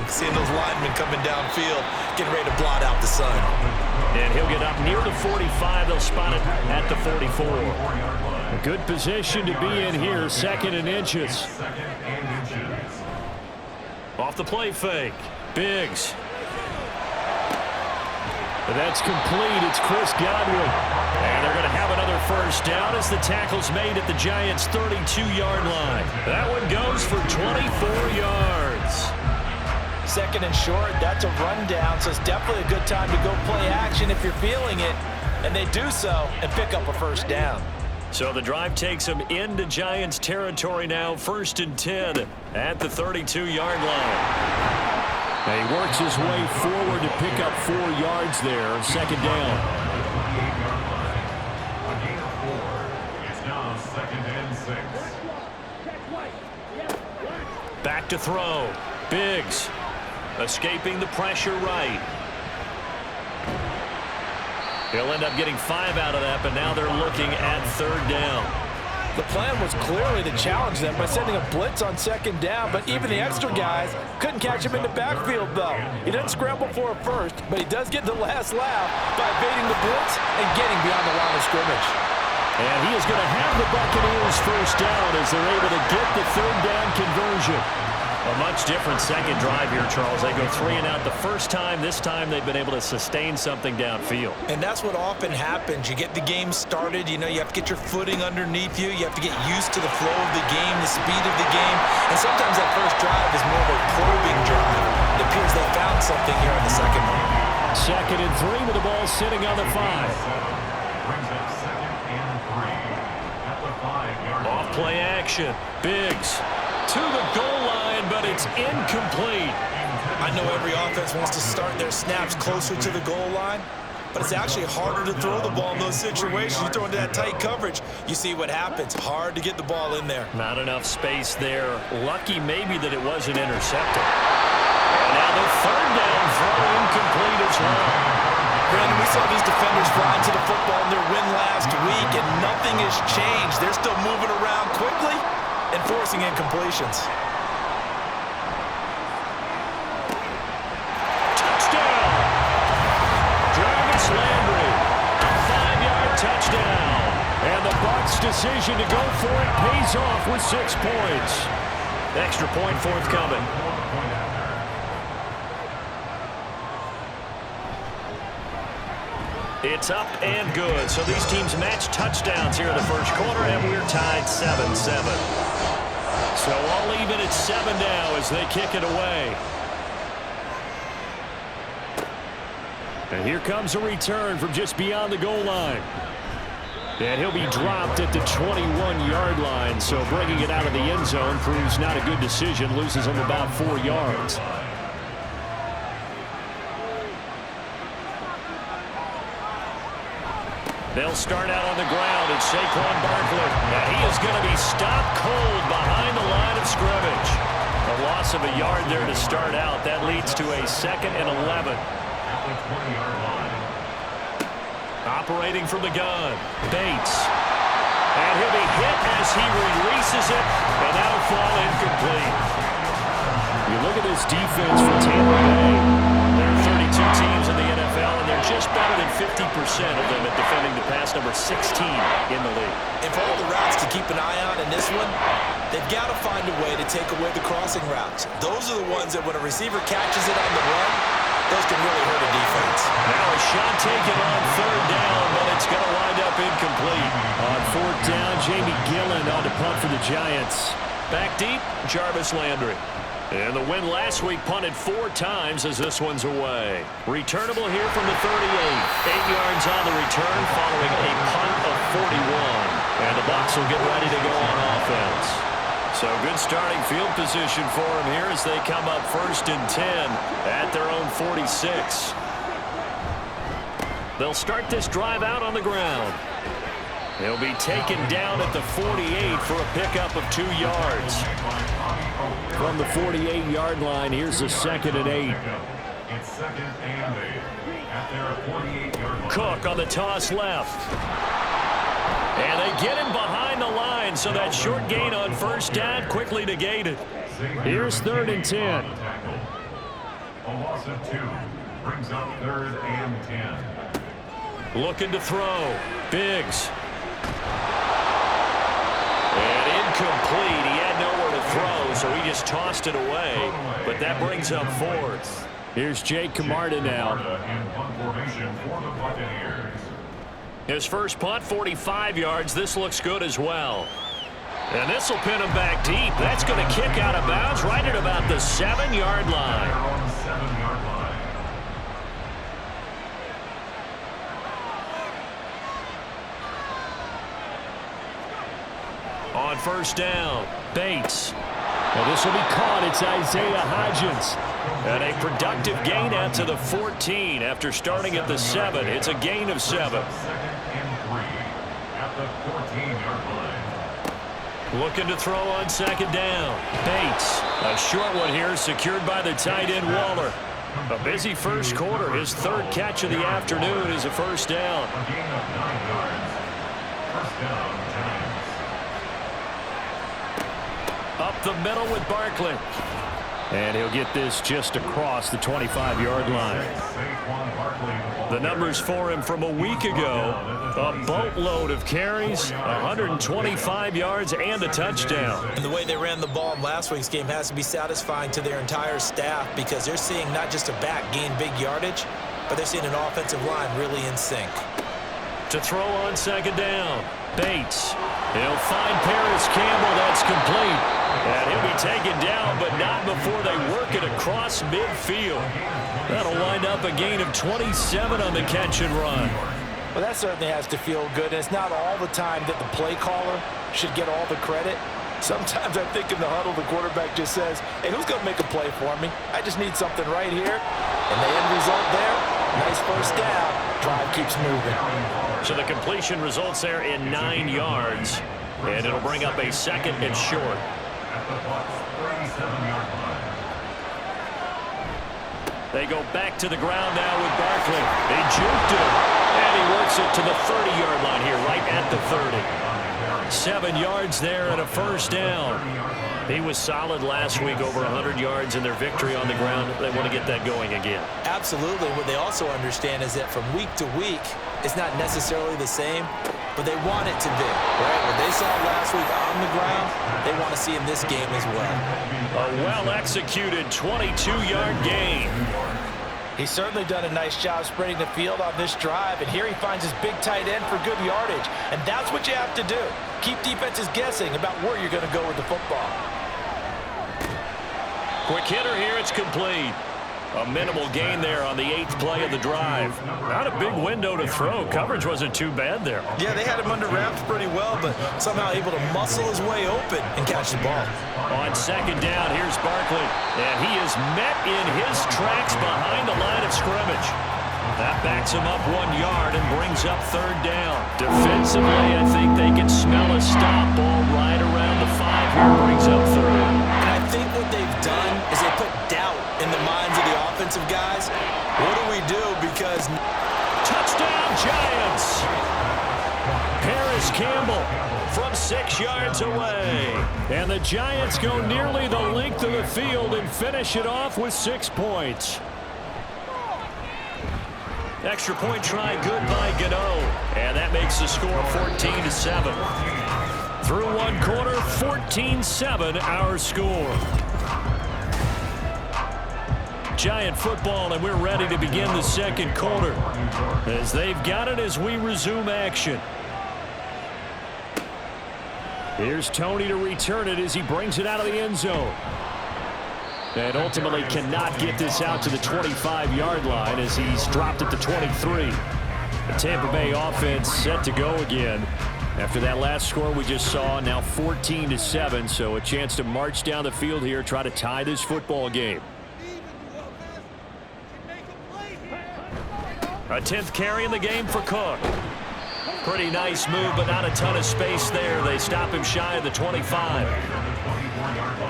seeing those linemen coming downfield, getting ready to blot out the sun. And he'll get up near the 45. They'll spot it at the 44. A good position to be in here, 2nd and inches. Off the play fake. Biggs. But that's complete. It's Chris Godwin. And they're going to have another first down as the tackle's made at the Giants' 32-yard line. That one goes for 24 yards. 2nd and short, that's a rundown, so it's definitely a good time to go play action if you're feeling it. And they do so and pick up a first down. So the drive takes them into Giants territory now, 1st and 10 at the 32-yard line. And he works his way forward to pick up 4 yards there, 2nd down. It's now 2nd and 6. Back to throw. Biggs escaping the pressure right. He'll end up getting 5 out of that, but now they're looking at 3rd down. The plan was clearly to challenge them by sending a blitz on 2nd down, but even the extra guys couldn't catch him in the backfield, though. He doesn't scramble for a first, but he does get the last laugh by evading the blitz and getting beyond the line of scrimmage. And he is going to have the Buccaneers first down as they're able to get the 3rd down conversion. A much different second drive here, Charles. They go 3 and out the first time. This time they've been able to sustain something downfield. And that's what often happens. You get the game started. You know, you have to get your footing underneath you. You have to get used to the flow of the game, the speed of the game. And sometimes that first drive is more of a probing drive. It appears they found something here in the second one. 2nd and 3 with the ball sitting on the 5. Brings up 2nd and 3 at the 5-yard line. Off play action. Biggs to the goal line, but it's incomplete. I know every offense wants to start their snaps closer to the goal line, but it's actually harder to throw the ball in those situations. You throw into that tight coverage, you see what happens. Hard to get the ball in there. Not enough space there. Lucky maybe that it wasn't intercepted. And now the 3rd down throw incomplete as well. Brandon, we saw these defenders fly into the football in their win last week, and nothing has changed. They're still moving around quickly and forcing incompletions. Touchdown! Jarvis Landry, a 5-yard touchdown. And the Bucs' decision to go for it pays off with 6 points. Extra point forthcoming. It's up and good. So these teams match touchdowns here in the first quarter, and we're tied 7-7. So all even at 7 now as they kick it away. And here comes a return from just beyond the goal line. And he'll be dropped at the 21-yard line, so bringing it out of the end zone proves not a good decision, loses him about 4 yards. They'll start out on the ground. It's Saquon Barkley. And he is going to be stopped cold behind the line of scrimmage. A loss of a yard there to start out. That leads to a 2nd and 11. Operating from the gun. Bates. And he'll be hit as he releases it. And that'll fall incomplete. You look at this defense for Tampa Bay. There are 32 teams in the NFL, and they're just better than 50% of them at defending the pass, number 16 in the league. And for all the routes to keep an eye on in this one, they've got to find a way to take away the crossing routes. Those are the ones that when a receiver catches it on the run, those can really hurt a defense. Now a shot taken on 3rd down, but it's going to wind up incomplete. On 4th down, Jamie Gillen on to punt for the Giants. Back deep, Jarvis Landry. And the win last week punted 4 times as this one's away. Returnable here from the 38. 8 yards on the return following a punt of 41. And the Bucs will get ready to go on offense. So good starting field position for them here as they come up 1st and 10 at their own 46. They'll start this drive out on the ground. He'll be taken down at the 48 for a pickup of 2 yards. From the 48-yard line, here's the 2nd and 8. It's 2nd and 8 at their 48-yard line. Cook on the toss left. And they get him behind the line, so that short gain on 1st down quickly negated. Here's 3rd and 10. A loss of 2 brings up 3rd and 10. Looking to throw. Biggs. And incomplete. He had nowhere to throw, so he just tossed it away. But that brings up 4th. Here's Jake Camarda now. In punt formation for the Buccaneers. His first punt, 45 yards. This looks good as well. And this will pin him back deep. That's going to kick out of bounds right at about the 7-yard line. On the 7-yard line. On first down, Bates. Well, this will be caught. It's Isaiah Hodgins. And a productive gain out to the 14 after starting at the 7. It's a gain of 7. 2nd and 3 at the 14-yard line. Looking to throw on 2nd down. Bates. A short one here secured by the tight end Waller. A busy first quarter. His 3rd catch of the afternoon is a first down. A gain of 9 yards. First down, Giants. Up the middle with Barkley. And he'll get this just across the 25-yard line. The numbers for him from a week ago. A boatload of carries, 125 yards, and a touchdown. And the way they ran the ball in last week's game has to be satisfying to their entire staff because they're seeing not just a back gain big yardage, but they're seeing an offensive line really in sync. To throw on 2nd down, Bates. He'll find Paris Campbell. That's complete. And he'll be taken down, but not before they work it across midfield. That'll wind up a gain of 27 on the catch and run. Well, that certainly has to feel good. And it's not all the time that the play caller should get all the credit. Sometimes I think in the huddle, the quarterback just says, hey, who's going to make a play for me? I just need something right here. And the end result there, nice first down. Drive keeps moving. So the completion results there in 9 yards. And it'll bring up a 2nd and short. At the Bucs' 37-yard line. They go back to the ground now with Barkley. They juked him. And he works it to the 30-yard line here, right at the 30. 7 yards there and a first down. He was solid last week, over 100 yards in their victory on the ground. They want to get that going again. Absolutely. What they also understand is that from week to week, it's not necessarily the same, but they want it to be, right? What they saw last week on the ground, they want to see in this game as well. A well-executed 22-yard gain. He's certainly done a nice job spreading the field on this drive, and here he finds his big tight end for good yardage. And that's what you have to do. Keep defenses guessing about where you're going to go with the football. Quick hitter here, it's complete. A minimal gain there on the 8th play of the drive. Not a big window to throw. Coverage wasn't too bad there. Yeah, they had him under wraps pretty well, but somehow able to muscle his way open and catch the ball. On 2nd down, here's Barkley. And he is met in his tracks behind the line of scrimmage. That backs him up 1 yard and brings up 3rd down. Defensively, I think they can smell a stop. Ball right around the 5 here, brings up 3rd. And I think what they've done is they put doubt in the minds of the offensive guys. What do we do? Because touchdown Giants! Paris Campbell from 6 yards away. And the Giants go nearly the length of the field and finish it off with 6 points. Extra point try good by Gano. And that makes the score 14-7. Through 1 quarter, 14-7 our score. Giant football, and we're ready to begin the 2nd quarter. As they've got it as we resume action. Here's Tony to return it as he brings it out of the end zone. And ultimately cannot get this out to the 25-yard line as he's dropped at the 23. The Tampa Bay offense set to go again. After that last score we just saw, now 14-7, so a chance to march down the field here, try to tie this football game. A 10th carry in the game for Cook. Pretty nice move, but not a ton of space there. They stop him shy of the 25.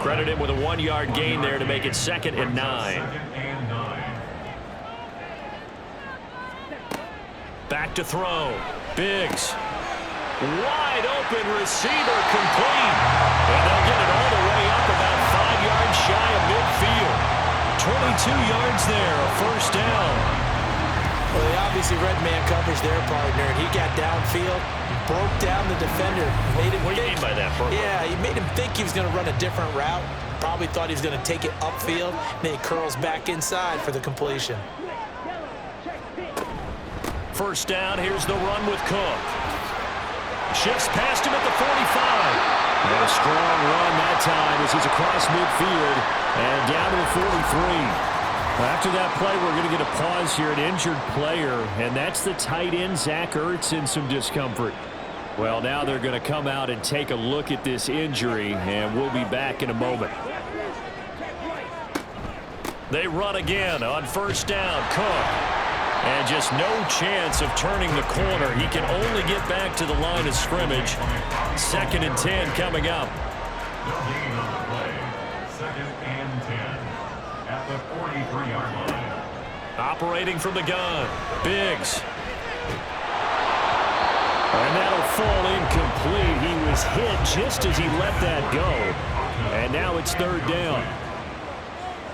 Credit him with a 1-yard gain there to make it 2nd and 9. Back to throw. Biggs. Wide open receiver complete. And they'll get it all the way up about 5 yards shy of midfield. 22 yards there, a first down. Well, they obviously read man coverage their partner, and he got downfield, broke down the defender, made him What do you think. mean by that, Burke? Yeah, he made him think he was going to run a different route. Probably thought he was going to take it upfield, then he curls back inside for the completion. First down, here's the run with Cook. Shifts past him at the 45. And a strong run that time as he's across midfield and down to the 43. After that play, we're going to get a pause here, an injured player, and that's the tight end, Zach Ertz, in some discomfort. Well, now they're going to come out and take a look at this injury, and we'll be back in a moment. They run again on first down. Cook. And just no chance of turning the corner. He can only get back to the line of scrimmage. 2nd and 10 coming up. No gain on the play. 2nd and 10 at the 43-yard line. Operating from the gun. Biggs. And that'll fall incomplete. He was hit just as he let that go. And now it's 3rd down.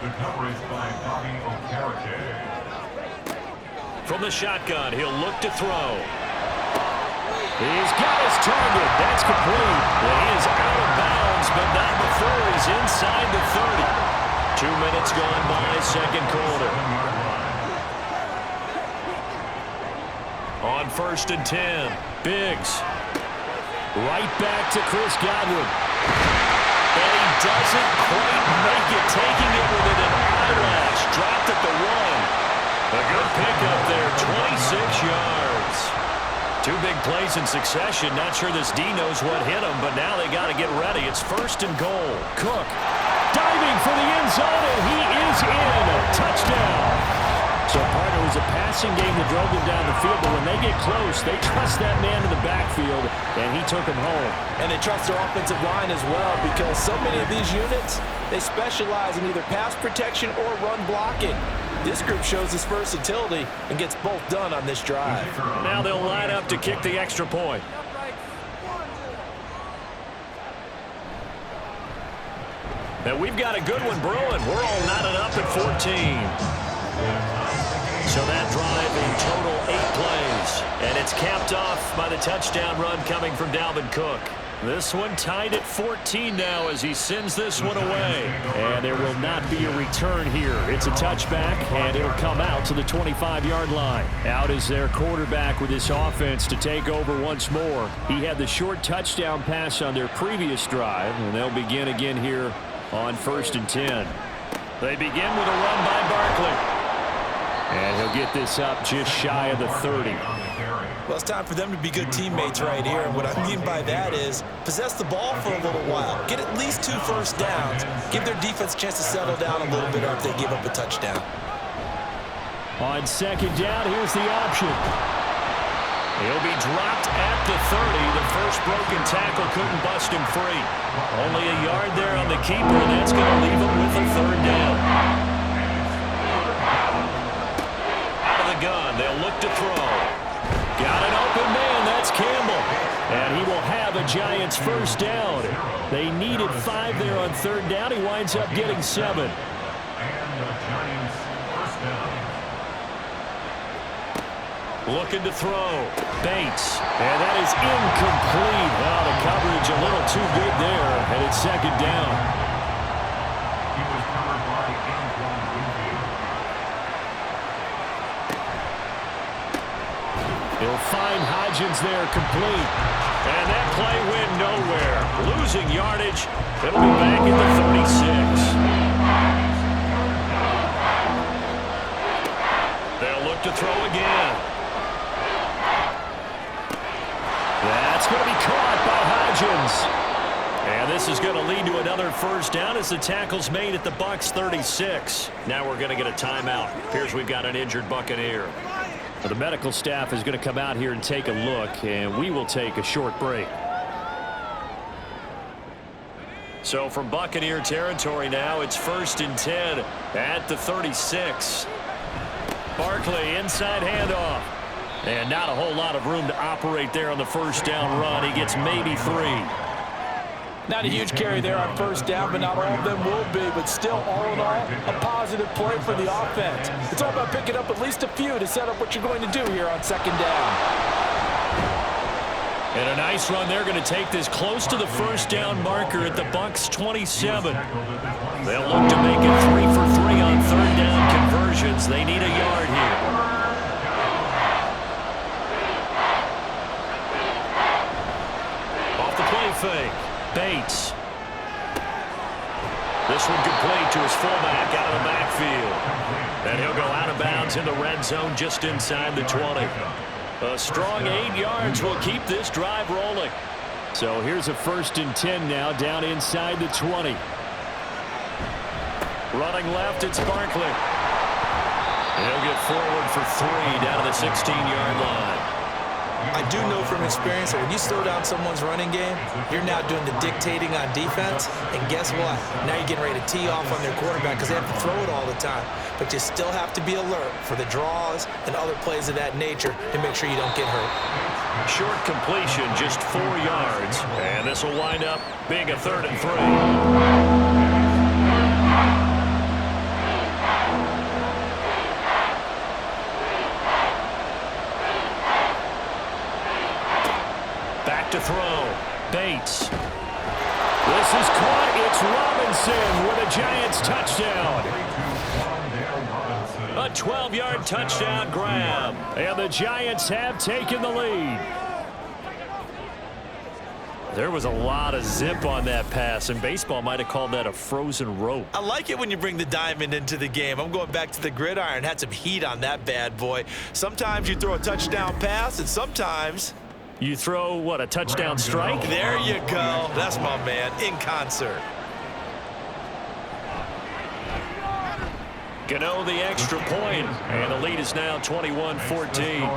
The coverage by Bobby Okereke. From the shotgun, he'll look to throw. He's got his target. That's complete. Well, he is out of bounds, but not before he's inside the 30. 2 minutes gone by, second quarter. On 1st and 10, Biggs. Right back to Chris Godwin. And he doesn't quite make it, taking it within an eyelash. Dropped at the 1. A good pickup there, 26 yards. 2 big plays in succession. Not sure this D knows what hit him, but now they got to get ready. It's 1st and goal. Cook diving for the end zone, and he is in. Touchdown. So, partner, it was a passing game that drove them down the field, but when they get close, they trust that man in the backfield, and he took him home. And they trust their offensive line as well, because so many of these units, they specialize in either pass protection or run blocking. This group shows its versatility and gets both done on this drive. Now they'll line up to kick the extra point. And we've got a good one brewing. We're all knotted up at 14. So that drive in total 8 plays. And it's capped off by the touchdown run coming from Dalvin Cook. This one tied at 14 now as he sends this one away. And there will not be a return here. It's a touchback, and it'll come out to the 25-yard line. Out is their quarterback with this offense to take over once more. He had the short touchdown pass on their previous drive, and they'll begin again here on 1st and 10. They begin with a run by Barkley. And he'll get this up just shy of the 30. Well, it's time for them to be good teammates right here. And what I mean by that is possess the ball for a little while. Get at least 2 first downs. Give their defense a chance to settle down a little bit after they give up a touchdown. On 2nd down, here's the option. He'll be dropped at the 30. The first broken tackle couldn't bust him free. Only a yard there on the keeper, and that's going to leave him with a 3rd down. Out of the gun, they'll look to throw. Got an open man, that's Campbell. And he will have a Giants first down. They needed 5 there on 3rd down. He winds up getting 7. And the Giants first down. Looking to throw. Bates. And that is incomplete. Well, the coverage a little too good there. And it's 2nd down. He was covered by Antoine Winfield. He'll find Hodgins there, complete. And that play went nowhere. Losing yardage. It'll be back at the 36. They'll look to throw again. That's going to be caught by Hodgins. And this is going to lead to another first down as the tackle's made at the Bucs 36. Now we're going to get a timeout. Appears we've got an injured Buccaneer. Well, the medical staff is going to come out here and take a look, and we will take a short break. So from Buccaneer territory now, it's 1st and 10 at the 36. Barkley, inside handoff. And not a whole lot of room to operate there on the first down run. He gets maybe 3. Not a huge carry there on first down, but not all of them will be. But still, all in all, a positive play for the offense. It's all about picking up at least a few to set up what you're going to do here on second down. And a nice run. They're going to take this close to the first down marker at the Bucs 27. They'll look to make it 3 for 3 on third down conversions. They need a yard here. Off the play fake. Bates. This one complete to his fullback out of the backfield. And he'll go out of bounds in the red zone just inside the 20. A strong 8 yards will keep this drive rolling. So here's a 1st and 10 now down inside the 20. Running left, it's Barkley. He'll get forward for 3 down to the 16-yard line. I do know from experience that when you slow down someone's running game, you're now doing the dictating on defense. And guess what? Now you're getting ready to tee off on their quarterback because they have to throw it all the time. But you still have to be alert for the draws and other plays of that nature to make sure you don't get hurt. Short completion, just 4 yards. And this will wind up being a 3rd and 3. To throw. Bates. This is caught. It's Robinson with a Giants touchdown. A 12-yard touchdown grab. And the Giants have taken the lead. There was a lot of zip on that pass, and baseball might have called that a frozen rope. I like it when you bring the diamond into the game. I'm going back to the gridiron. Had some heat on that bad boy. Sometimes you throw a touchdown pass, and sometimes you throw, what, a touchdown strike? There you go. That's my man, in concert. Gano the extra point, and the lead is now 21-14.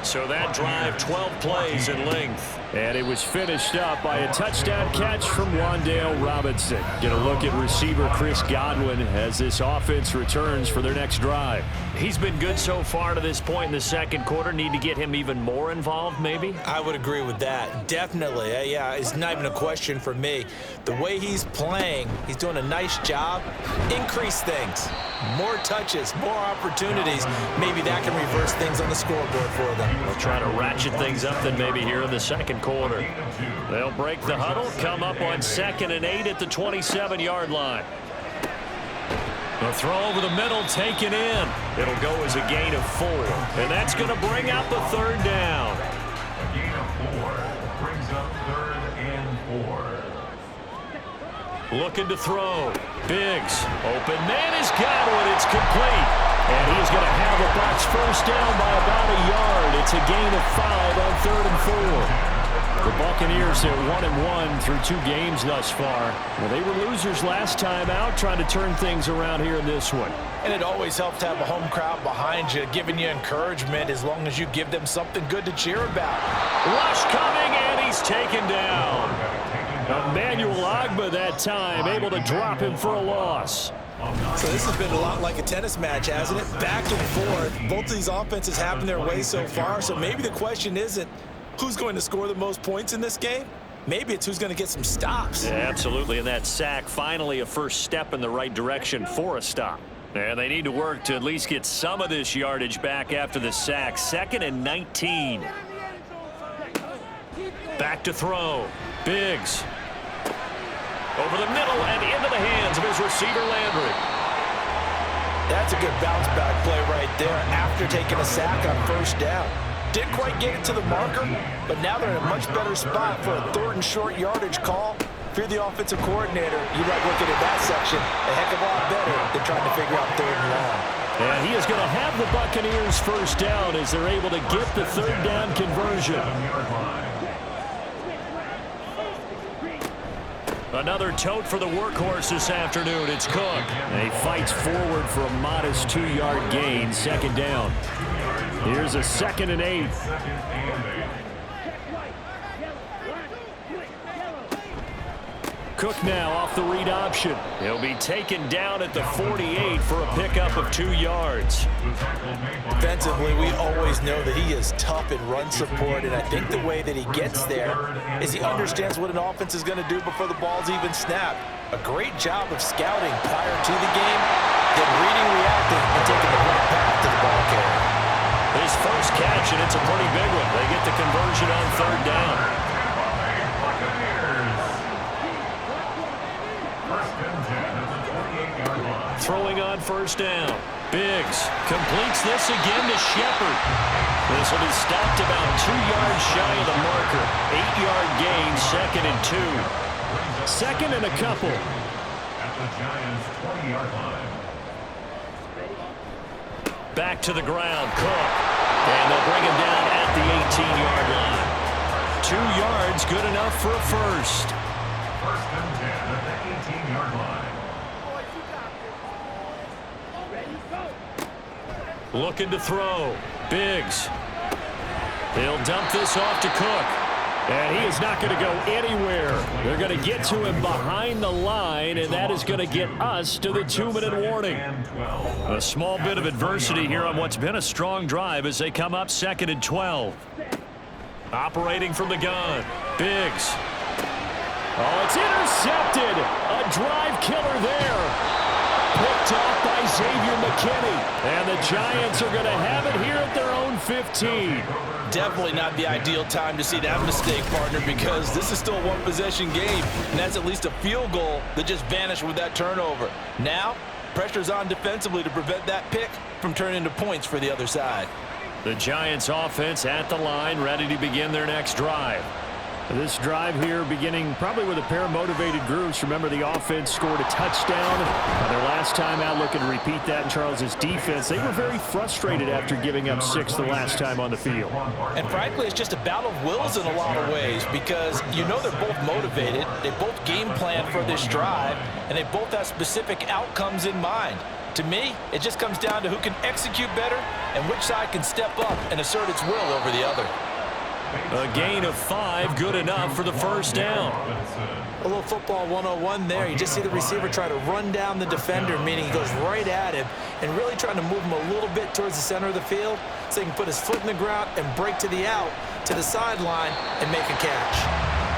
So that drive, 12 plays in length. And it was finished up by a touchdown catch from Wan'Dale Robinson. Get a look at receiver Chris Godwin as this offense returns for their next drive. He's been good so far to this point in the second quarter. Need to get him even more involved, maybe? I would agree with that. Definitely. Yeah, it's not even a question for me. The way he's playing, he's doing a nice job. Increase things. More touches, more opportunities. Maybe that can reverse things on the scoreboard for them. They'll try to ratchet things up then maybe here in the second quarter. They'll break the huddle, come up on 2nd and 8 at the 27-yard line. The throw over the middle taken in. It'll go as a gain of 4. And that's going to bring out the 3rd down. A gain of 4 brings up 3rd and 4. Looking to throw. Biggs. Open man is Godwin. It's complete. And he's going to have the Bucs first down by about a yard. It's a gain of 5 on 3rd and 4. The Buccaneers at 1-1 through 2 games thus far. Well, they were losers last time out, trying to turn things around here in this one. And it always helps to have a home crowd behind you, giving you encouragement as long as you give them something good to cheer about. Rush coming, and he's taken down. Emmanuel Ogbah that time, able to drop him for a loss. So this has been a lot like a tennis match, hasn't it? Back and forth. Both of these offenses having their way so far. So maybe the question isn't who's going to score the most points in this game. Maybe it's who's going to get some stops. Yeah, absolutely. And that sack, finally a first step in the right direction for a stop. And they need to work to at least get some of this yardage back after the sack. 2nd and 19. Back to throw. Biggs. Over the middle and into the hands of his receiver, Landry. That's a good bounce back play right there after taking a sack on first down. Didn't quite get it to the marker, but now they're in a much better spot for a 3rd and short yardage call. If you're the offensive coordinator, you like looking at that section a heck of a lot better than trying to figure out 3rd and long. And he is going to have the Buccaneers first down as they're able to get the 3rd down conversion. Another tote for the workhorse this afternoon. It's Cook. And he fights forward for a modest 2-yard gain, 2nd down. Here's a 2nd and 8. Cook now off the read option. He'll be taken down at the 48 for a pickup of 2 yards. Defensively, we always know that he is tough in run support, and I think the way that he gets there is he understands what an offense is going to do before the ball's even snapped. A great job of scouting prior to the game, then reading, reacting, and taking the right path to the ball carrier. His first catch, and it's a pretty big one. They get the conversion on 3rd down. Throwing on 1st down. Biggs completes this again to Shepard. This will be stopped about 2 yards shy of the marker. 8-yard gain, 2nd and 2. 2nd and a couple. At the Giants' 20-yard line. Back to the ground, Cook. And they'll bring him down at the 18-yard line. 2 yards, good enough for a first. 1st and 10 at the 18-yard line. Looking to throw. Biggs. He'll dump this off to Cook. And he is not going to go anywhere. They're going to get to him behind the line, and that is going to get us to the 2-minute warning. A small bit of adversity here on what's been a strong drive as they come up 2nd and 12. Operating from the gun. Biggs. Oh, it's intercepted. A drive killer there. Picked off by Xavier McKinney. And the Giants are going to have it here at their own 15. Definitely not the ideal time to see that mistake, partner, because this is still a one-possession game, and that's at least a field goal that just vanished with that turnover. Now, pressure's on defensively to prevent that pick from turning into points for the other side. The Giants offense at the line, ready to begin their next drive. This drive here beginning probably with a pair of motivated groups. Remember, the offense scored a touchdown. Their last time out, looking to repeat that in Charles's defense. They were very frustrated after giving up 6 the last time on the field. And frankly, it's just a battle of wills in a lot of ways, because you know they're both motivated. They both game plan for this drive, and they both have specific outcomes in mind. To me, it just comes down to who can execute better and which side can step up and assert its will over the other. A gain of 5, good enough for the 1st down. A little football 101 there. You just see the receiver try to run down the defender, meaning he goes right at him and really trying to move him a little bit towards the center of the field so he can put his foot in the ground and break to the out, to the sideline, and make a catch.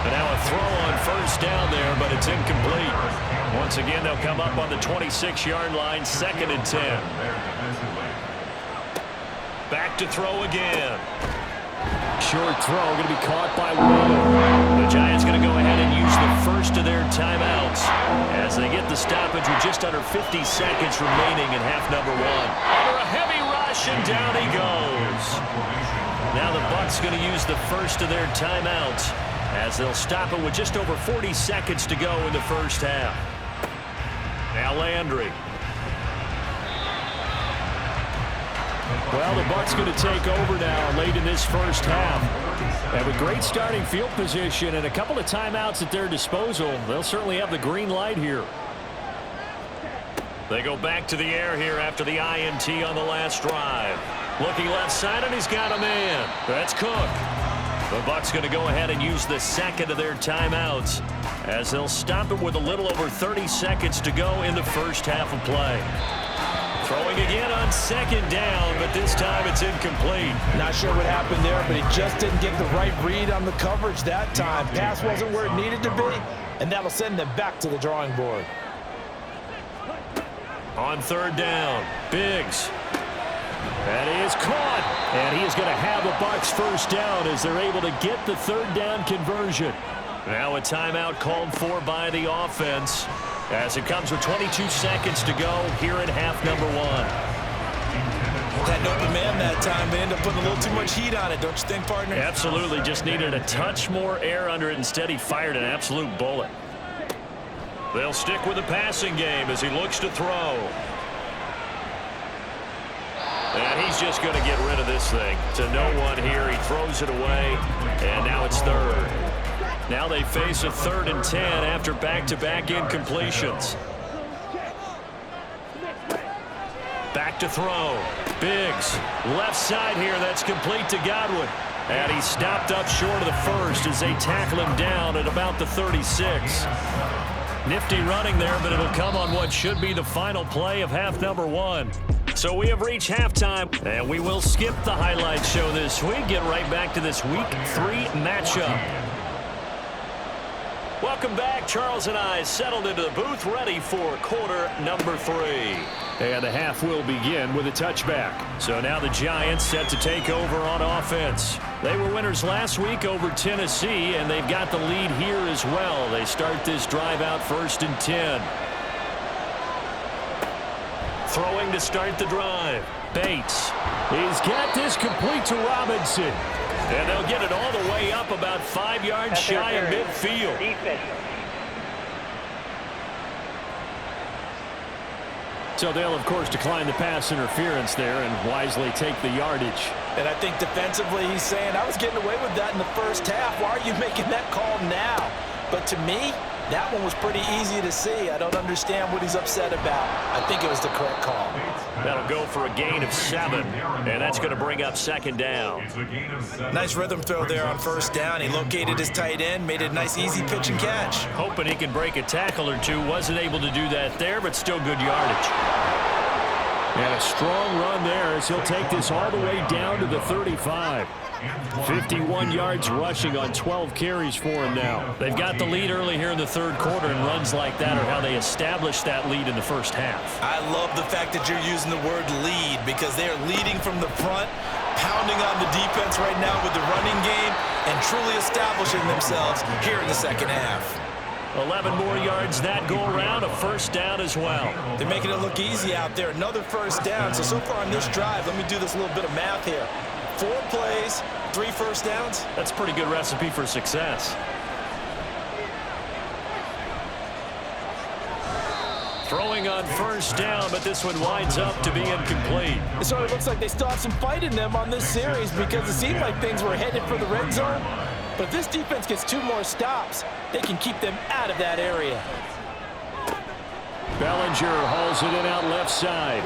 And now a throw on 1st down there, but it's incomplete. Once again, they'll come up on the 26-yard line, 2nd and 10. Back to throw again. Short throw, going to be caught by Will. The Giants going to go ahead and use the first of their timeouts as they get the stoppage with just under 50 seconds remaining in half number 1. Under a heavy rush, and down he goes. Now the Bucs going to use the first of their timeouts as they'll stop it with just over 40 seconds to go in the 1st half. Now Landry. Well, the Bucs going to take over now late in this 1st half. Have a great starting field position and a couple of timeouts at their disposal. They'll certainly have the green light here. They go back to the air here after the INT on the last drive. Looking left side, and he's got a man. That's Cook. The Bucs going to go ahead and use the 2nd of their timeouts as they'll stop it with a little over 30 seconds to go in the 1st half of play. Throwing again on 2nd down, but this time it's incomplete. Not sure what happened there, but he just didn't get the right read on the coverage that time. Pass wasn't where it needed to be, and that'll send them back to the drawing board. On 3rd down, Biggs. And he is caught, and he is going to have a Bucs 1st down as they're able to get the 3rd down conversion. Now a timeout called for by the offense as it comes with 22 seconds to go here in half number 1. Had no command that time, but ended up putting a little too much heat on it, don't you think, partner? Absolutely, just needed a touch more air under it. Instead, he fired an absolute bullet. They'll stick with the passing game as he looks to throw. And he's just going to get rid of this thing. To no one here, he throws it away, and now it's 3rd. Now they face a 3rd and 10 after back-to-back incompletions. Back to throw. Biggs, left side here, that's complete to Godwin. And he stopped up short of the first as they tackle him down at about the 36. Nifty running there, but it'll come on what should be the final play of half number 1. So we have reached halftime, and we will skip the highlight show this week. Get right back to this Week 3 matchup. Welcome back. Charles and I settled into the booth, ready for quarter number 3. And the half will begin with a touchback. So now the Giants set to take over on offense. They were winners last week over Tennessee, and they've got the lead here as well. They start this drive out 1st and 10. Throwing to start the drive. Bates. He's got this complete to Robinson. And they'll get it all the way up about 5 yards shy of midfield. So they'll, of course, decline the pass interference there and wisely take the yardage. And I think defensively he's saying, I was getting away with that in the first half. Why are you making that call now? But to me, that one was pretty easy to see. I don't understand what he's upset about. I think it was the correct call. That'll go for a gain of 7, and that's going to bring up 2nd down. Nice rhythm throw there on 1st down. He located his tight end, made it a nice, easy pitch and catch. Hoping he can break a tackle or two. Wasn't able to do that there, but still good yardage. And a strong run there as he'll take this all the way down to the 35. 51 yards rushing on 12 carries for him now. They've got the lead early here in the 3rd quarter, and runs like that are how they established that lead in the first half. I love the fact that you're using the word lead because they are leading from the front, pounding on the defense right now with the running game, and truly establishing themselves here in the 2nd half. 11 more yards that go around, a 1st down as well. They're making it look easy out there. Another 1st down. So far on this drive, let me do this little bit of math here. 4 plays, 3 1st downs. That's a pretty good recipe for success. Throwing on 1st down, but this one winds up to be incomplete. It sort of looks like they still have some fight in them on this series because it seemed like things were headed for the red zone. But if this defense gets 2 more stops, they can keep them out of that area. Bellinger hauls it in out left side.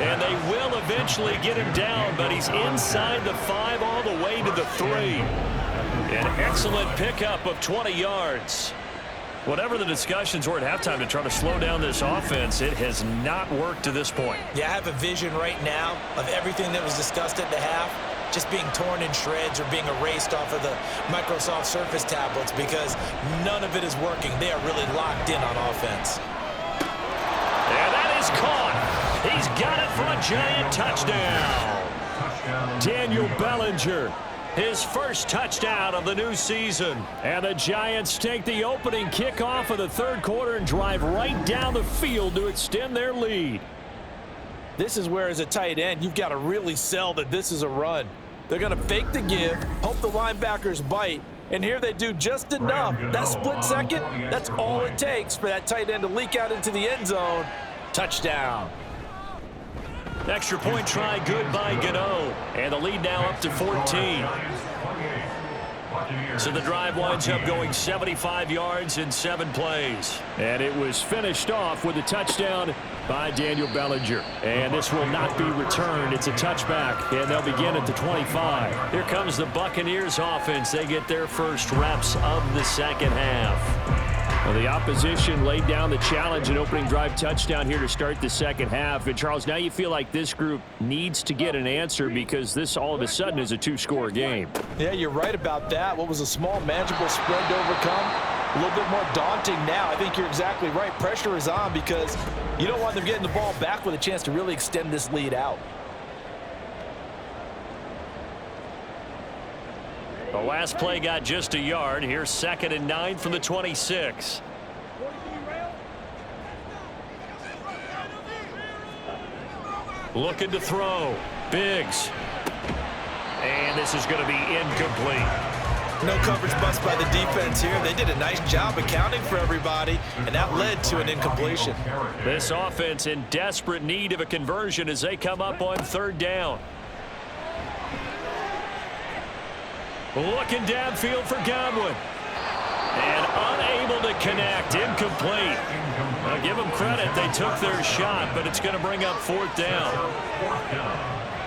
And they will eventually get him down, but he's inside the 5 all the way to the 3. An excellent pickup of 20 yards. Whatever the discussions were at halftime to try to slow down this offense, it has not worked to this point. Yeah, I have a vision right now of everything that was discussed at the half just being torn in shreds or being erased off of the Microsoft Surface tablets because none of it is working. They are really locked in on offense. And that is caught. He's got it for a Giant touchdown. Daniel Bellinger. His first touchdown of the new season. And the Giants take the opening kickoff of the 3rd quarter and drive right down the field to extend their lead. This is where, as a tight end, you've got to really sell that this is a run. They're going to fake the give, hope the linebackers bite, and here they do just enough. That split second, that's all it takes for that tight end to leak out into the end zone. Touchdown. Extra point try good by Gano. And the lead now up to 14. So the drive winds up going 75 yards in 7 plays. And it was finished off with a touchdown by Daniel Bellinger. And this will not be returned. It's a touchback, and they'll begin at the 25. Here comes the Buccaneers offense. They get their first reps of the 2nd half. Well, the opposition laid down the challenge, an opening drive touchdown here to start the 2nd half. And, Charles, now you feel like this group needs to get an answer because this all of a sudden is a 2-score game. Yeah, you're right about that. What was a small, manageable spread to overcome? A little bit more daunting now. I think you're exactly right. Pressure is on because you don't want them getting the ball back with a chance to really extend this lead out. The last play got just a yard. Here's 2nd and 9 from the 26. Looking to throw. Biggs. And this is going to be incomplete. No coverage bust by the defense here. They did a nice job accounting for everybody, and that led to an incompletion. This offense in desperate need of a conversion as they come up on 3rd down. Looking downfield for Godwin. And unable to connect. Incomplete. I'll give them credit. They took their shot, but it's going to bring up 4th down.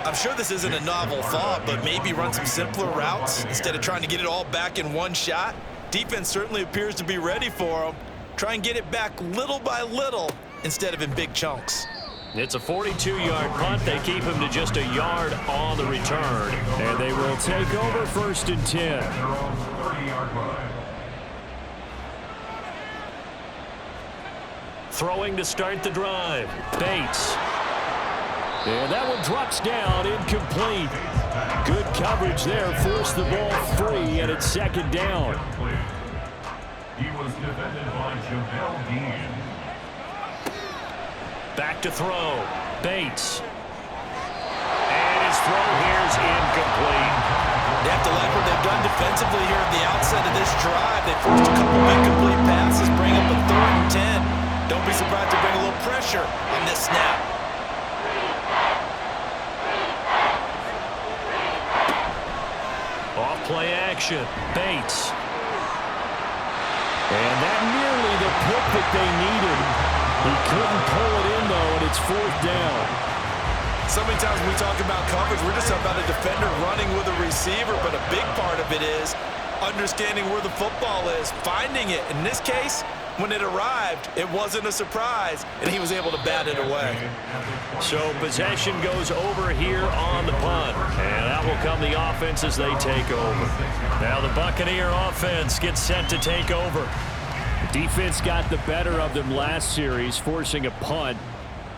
I'm sure this isn't a novel thought, but maybe run some simpler routes instead of trying to get it all back in one shot. Defense certainly appears to be ready for them. Try and get it back little by little instead of in big chunks. It's a 42-yard punt. They keep him to just a yard on the return. And they will take over 1st and 10. 30-yard line. Throwing to start the drive. Bates. And that one drops down, incomplete. Good coverage there, forced the ball free, and it's 2nd down. He was defended by Jamel Dean. Back to throw. Bates. And his throw here is incomplete. They have to like what they've done defensively here at the outset of this drive. They forced a couple of incomplete passes, bring up a 3rd and 10. Don't be surprised to bring a little pressure on this snap. Off play action. Bates. And that nearly the pick that they needed. He couldn't pull it in, though, and it's 4th down. So many times when we talk about coverage, we're just about a defender running with a receiver, but a big part of it is understanding where the football is, finding it. In this case, when it arrived, it wasn't a surprise, and he was able to bat it away. So possession goes over here on the punt, and that will come the offense as they take over. Now the Buccaneer offense gets set to take over. The defense got the better of them last series, forcing a punt.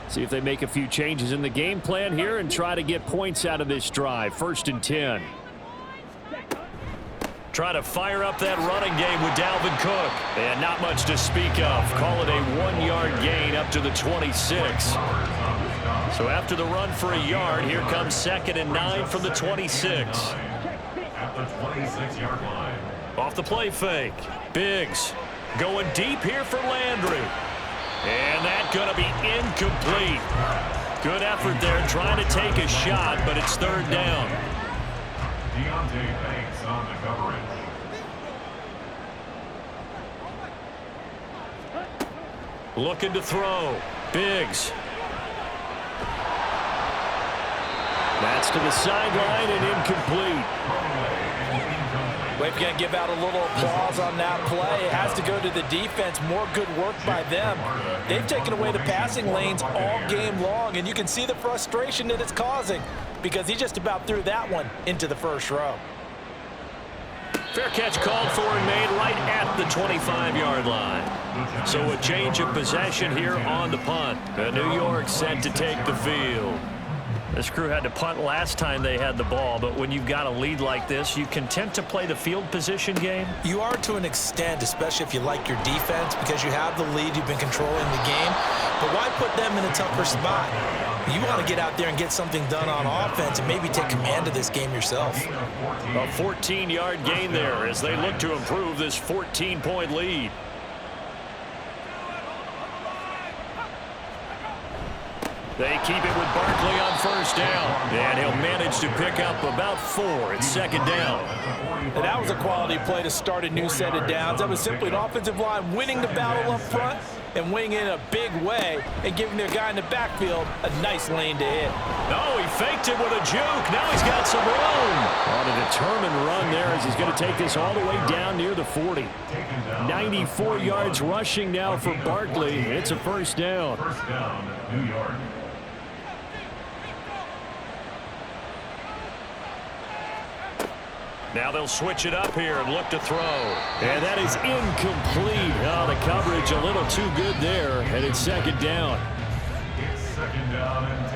See if they make a few changes in the game plan here and try to get points out of this drive. 1st and 10. Try to fire up that running game with Dalvin Cook. And not much to speak of. Call it a 1-yard gain up to the 26. So after the run for a yard, here comes 2nd and 9 from the 26. At the 26-yard line. Off the play fake. Biggs going deep here for Landry. And that's going to be incomplete. Good effort there trying to take a shot, but it's 3rd down. Deontay Banks on the coverage. Looking to throw. Biggs. That's to the sideline and incomplete. Well, if you're going to give out a little applause on that play, it has to go to the defense. More good work by them. They've taken away the passing lanes all game long, and you can see the frustration that it's causing because he just about threw that one into the 1st row. Fair catch called for and made right at the 25-yard line. So a change of possession here on the punt. New York set to take the field. This crew had to punt last time they had the ball, but when you've got a lead like this, you content to play the field position game? You are to an extent, especially if you like your defense, because you have the lead, you've been controlling the game. But why put them in a tougher spot? You want to get out there and get something done on offense and maybe take command of this game yourself. A 14-yard gain there as they look to improve this 14-point lead. They keep it with Barkley on 1st down. And he'll manage to pick up about 4. It's 2nd down. And that was a quality play to start a new set of downs. That was simply an offensive line winning the battle up front and winning in a big way and giving their guy in the backfield a nice lane to hit. Oh, he faked it with a juke. Now he's got some room. On a determined run there as he's going to take this all the way down near the 40. 94 yards rushing now for Barkley. It's a 1st down. 1st down, New York. Now they'll switch it up here and look to throw. And that is incomplete. Oh, the coverage a little too good there, and it's 2nd down. It's 2nd down and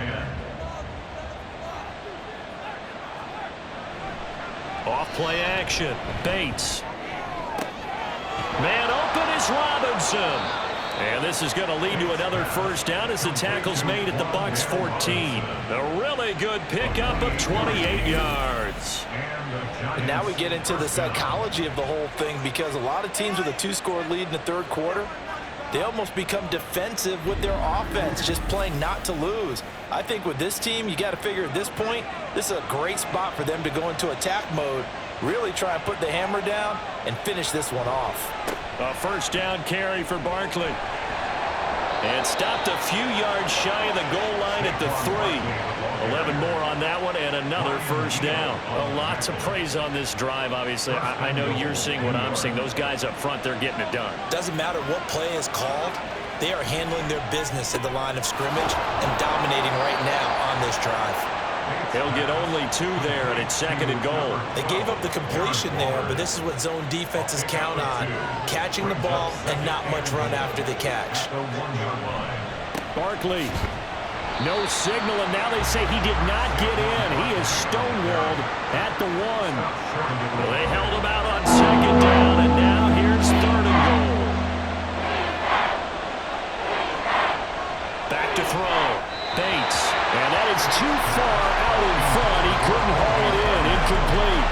10. Off play action. Bates. Man open is Robinson. And this is going to lead to another 1st down as the tackle's made at the Bucs 14. A really good pickup of 28 yards. And now we get into the psychology of the whole thing because a lot of teams with a 2-score lead in the 3rd quarter, they almost become defensive with their offense, just playing not to lose. I think with this team, you got to figure at this point, this is a great spot for them to go into attack mode, really try and put the hammer down and finish this one off. A 1st down carry for Barkley. And stopped a few yards shy of the goal line at the 3. 11 more on that one and another first down. A lot to praise on this drive, obviously. I know you're seeing what I'm seeing. Those guys up front, they're getting it done. Doesn't matter what play is called. They are handling their business at the line of scrimmage and dominating right now on this drive. They'll get only 2 there, and it's 2nd and goal. They gave up the completion there, but this is what zone defenses count on. Catching the ball and not much run after the catch. Barkley. No signal, and now they say he did not get in. He is stonewalled at the 1. Well, they held him out on 2nd down, and now here's 3rd and goal. Back to throw. Bates. And that is too far out in front. He couldn't haul it in. Incomplete.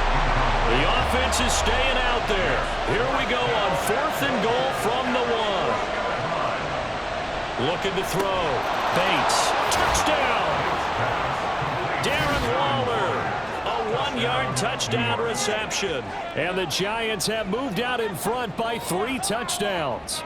The offense is staying out there. Here we go on 4th and goal from the 1. Looking to throw. Bates. Touchdown. Darren Waller. A 1-yard touchdown reception. And the Giants have moved out in front by 3 touchdowns.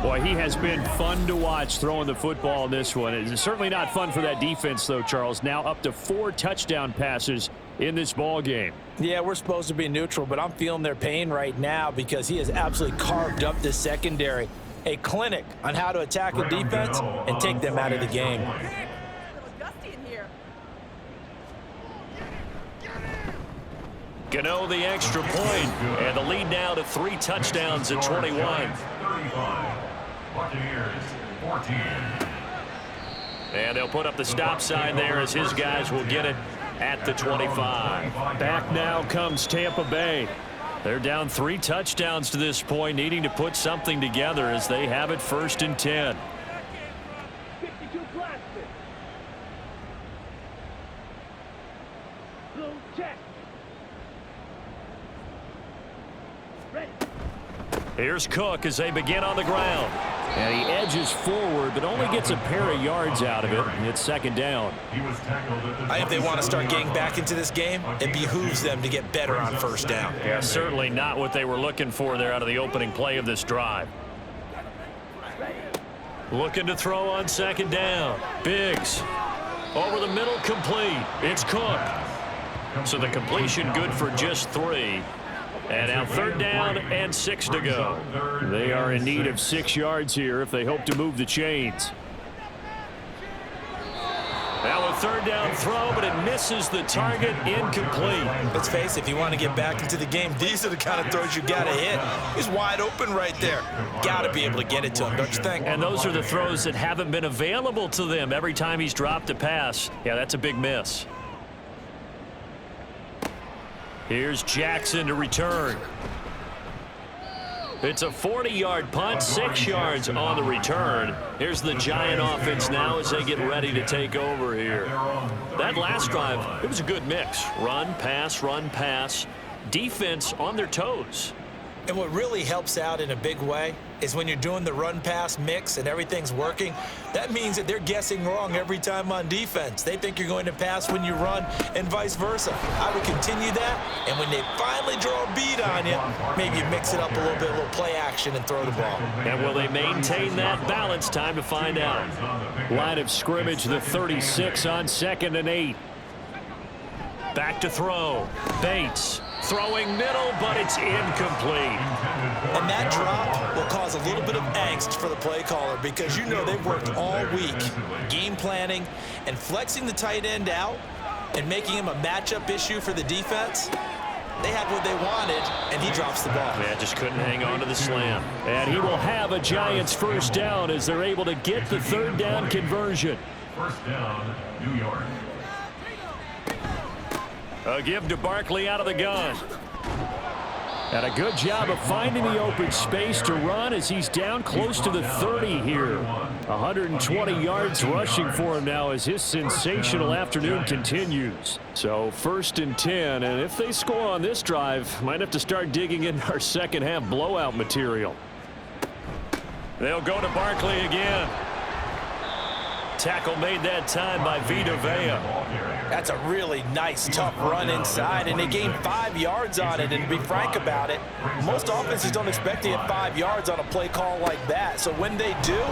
Boy, he has been fun to watch throwing the football in this one. It's certainly not fun for that defense, though, Charles. Now up to 4 touchdown passes in this ball game. Yeah, we're supposed to be neutral, but I'm feeling their pain right now because he has absolutely carved up this secondary. A clinic on how to attack a defense and take them out of the game. Gano the extra point, and the lead now to 3 touchdowns at 21. 35. Buccaneers 14. And they'll put up the stop sign there as his guys will get it at the 25. Back now comes Tampa Bay. They're down 3 touchdowns to this point, needing to put something together as they have it 1st and 10. Here's Cook as they begin on the ground. And he edges forward, but only gets a pair of yards out of it, and it's 2nd down. If they want to start getting back into this game, it behooves them to get better on 1st down. Yeah, certainly not what they were looking for there out of the opening play of this drive. Looking to throw on 2nd down. Biggs. Over the middle, complete. It's Cook. So the completion good for just 3. And now 3rd down and 6 to go. They are in need of 6 yards here if they hope to move the chains. Now a 3rd down throw, but it misses the target, incomplete. Let's face it, if you want to get back into the game, these are the kind of throws you got to hit. He's wide open right there. Got to be able to get it to him, don't you think? And those are the throws that haven't been available to them every time he's dropped a pass. Yeah, that's a big miss. Here's Jackson to return. It's a 40-yard punt, 6 yards on the return. Here's the Giant offense now as they get ready to take over here. That last drive, it was a good mix. Run, pass, defense on their toes. And what really helps out in a big way is when you're doing the run-pass mix and everything's working, that means that they're guessing wrong every time on defense. They think you're going to pass when you run and vice versa. I would continue that, and when they finally draw a bead on you, maybe you mix it up a little play action and throw the ball. And will they maintain that balance? Time to find out. Line of scrimmage, the 36 on 2nd and 8. Back to throw. Bates. Throwing middle, but it's incomplete. And that drop will cause a little bit of angst for the play caller because you know they've worked all week game planning and flexing the tight end out and making him a matchup issue for the defense. They had what they wanted, and he drops the ball. Yeah, just couldn't hang on to the slam. And he will have a Giants 1st down as they're able to get the 3rd down conversion. 1st down, New York. A give to Barkley out of the gun. And a good job of finding the open space to run as he's down close to the 30 here. 120 yards rushing for him now as his sensational afternoon continues. So 1st and 10, and if they score on this drive, might have to start digging in our 2nd half blowout material. They'll go to Barkley again. Tackle made that time by Vita Vea. That's a really nice, tough run inside, and they gained 5 yards on it. And to be frank about it, most offenses don't expect to get 5 yards on a play call like that. So when they do,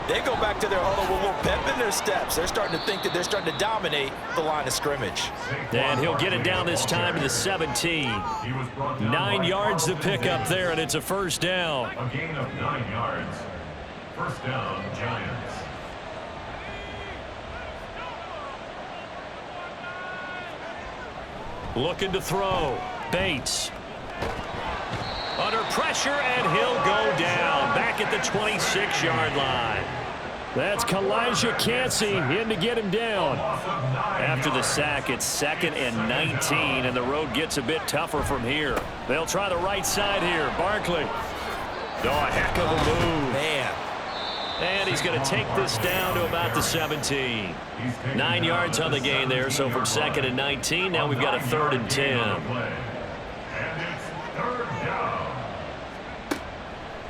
They go back to their huddle with a little pep in their steps. They're starting to think that they're starting to dominate the line of scrimmage. And he'll get it down this time to the 17. 9 yards to pick up there, and it's a first down. A gain of 9 yards. First down, Giants. Looking to throw. Bates. Under pressure, and he'll go down. Back at the 26-yard line. That's Kalijah Cansey in to get him down. After the sack, it's 2nd and 19, and the road gets a bit tougher from here. They'll try the right side here. Barkley. Oh, a heck of a move. Man. And he's going to take this down to about the 17. 9 yards on the gain there, so from 2nd and 19, now we've got a 3rd and 10. And it's 3rd down.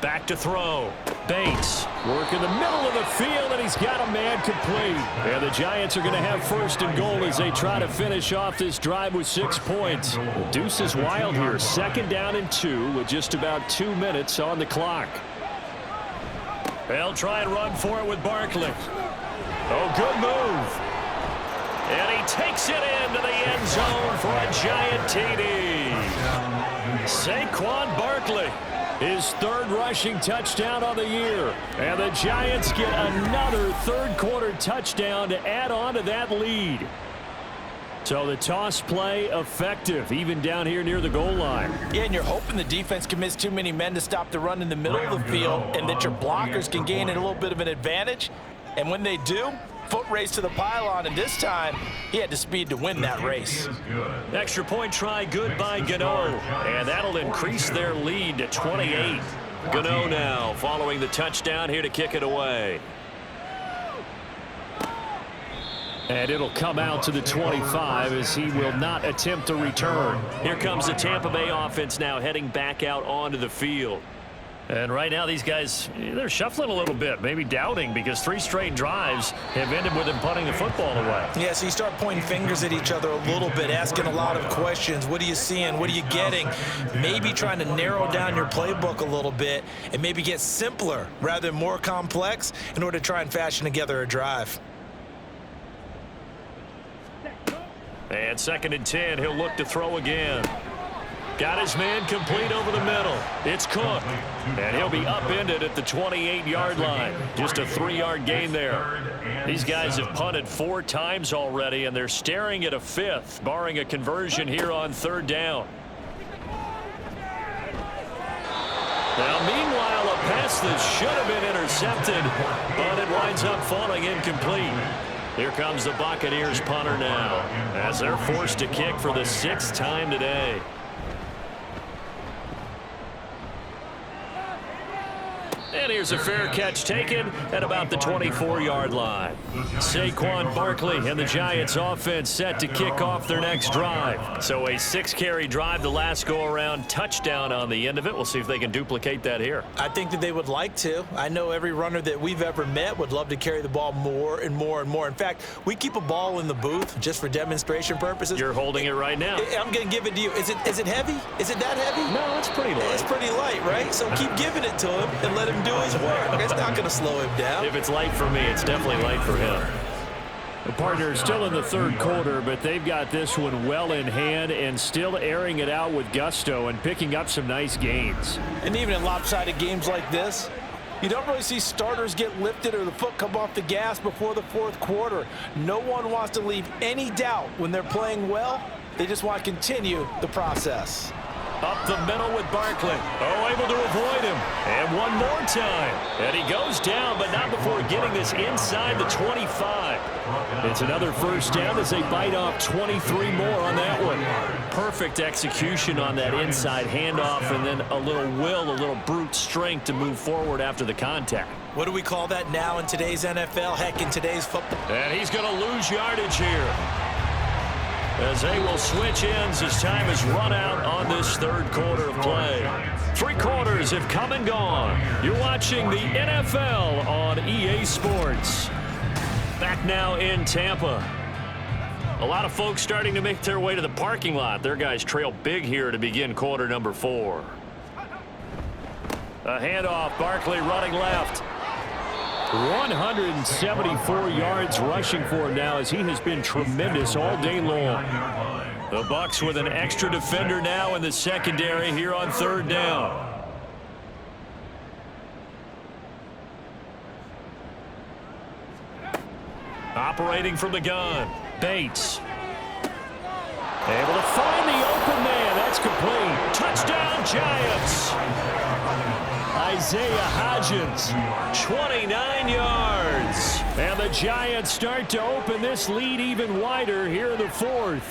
Back to throw. Bates. Work in the middle of the field, and he's got a man complete. And the Giants are going to have 1st and goal as they try to finish off this drive with 6 points. The deuce is wild here. 2nd down and 2 with just about 2 minutes on the clock. They'll try and run for it with Barkley. Oh, good move. And he takes it into the end zone for a Giant TD. Saquon Barkley. His 3rd rushing touchdown on the year. And the Giants get another 3rd quarter touchdown to add on to that lead. So the toss play effective, even down here near the goal line. Yeah, and you're hoping the defense commits too many men to stop the run in the middle of the field and that your blockers can gain a little bit of an advantage. And when they do, foot race to the pylon, and this time he had the speed to win that race. Extra point try good by Gano, and that'll increase their lead to 28. Gano now following the touchdown here to kick it away. And it'll come out to the 25 as he will not attempt to return. Here comes the Tampa Bay offense now heading back out onto the field. And right now these guys, they're shuffling a little bit, maybe doubting, because 3 straight drives have ended with them punting the football away. Yeah, so you start pointing fingers at each other a little bit, asking a lot of questions. What are you seeing? What are you getting? Maybe trying to narrow down your playbook a little bit and maybe get simpler rather than more complex in order to try and fashion together a drive. And 2nd and 10, he'll look to throw again. Got his man complete over the middle. It's Cook. And he'll be upended at the 28-yard line. Just a 3-yard gain there. These guys have punted 4 times already, and they're staring at a 5th, barring a conversion here on 3rd down. Now, meanwhile, a pass that should have been intercepted, but it winds up falling incomplete. Here comes the Buccaneers punter now, as they're forced to kick for the 6th time today. And here's a fair catch taken at about the 24-yard line. Saquon Barkley and the Giants offense set to kick off their next drive. So a 6-carry drive the last go-around, touchdown on the end of it. We'll see if they can duplicate that here. I think that they would like to. I know every runner that we've ever met would love to carry the ball more and more and more. In fact, we keep a ball in the booth just for demonstration purposes. You're holding it right now. I'm going to give it to you. Is it heavy? Is it that heavy? No, it's pretty light. It's pretty light, right? So keep giving it to him and let him do his work. It's not going to slow him down. If it's light for me, it's definitely light for him. The partner is still in the 3rd quarter, but they've got this one well in hand and still airing it out with gusto and picking up some nice gains. And even in lopsided games like this, you don't really see starters get lifted or the foot come off the gas before the 4th quarter. No one wants to leave any doubt when they're playing well. They just want to continue the process. Up the middle with Barkley. Oh, able to avoid him. And one more time. And he goes down, but not before getting this inside the 25. It's another first down as they bite off 23 more on that one. Perfect execution on that inside handoff, and then a little will, a little brute strength to move forward after the contact. What do we call that now in today's NFL? Heck, in today's football. And he's going to lose yardage here, as they will switch ends as time is run out on this 3rd quarter of play. 3 quarters have come and gone. You're watching the NFL on EA Sports. Back now in Tampa. A lot of folks starting to make their way to the parking lot. Their guys trail big here to begin quarter number 4. A handoff, Barkley running left. 174 yards rushing for him now, as he has been tremendous all day long. The Bucs with an extra defender now in the secondary here on 3rd down. Operating from the gun, Bates. Able to find the open man. That's complete. Touchdown, Giants. Isaiah Hodgins. 29 yards. And the Giants start to open this lead even wider here in the 4th.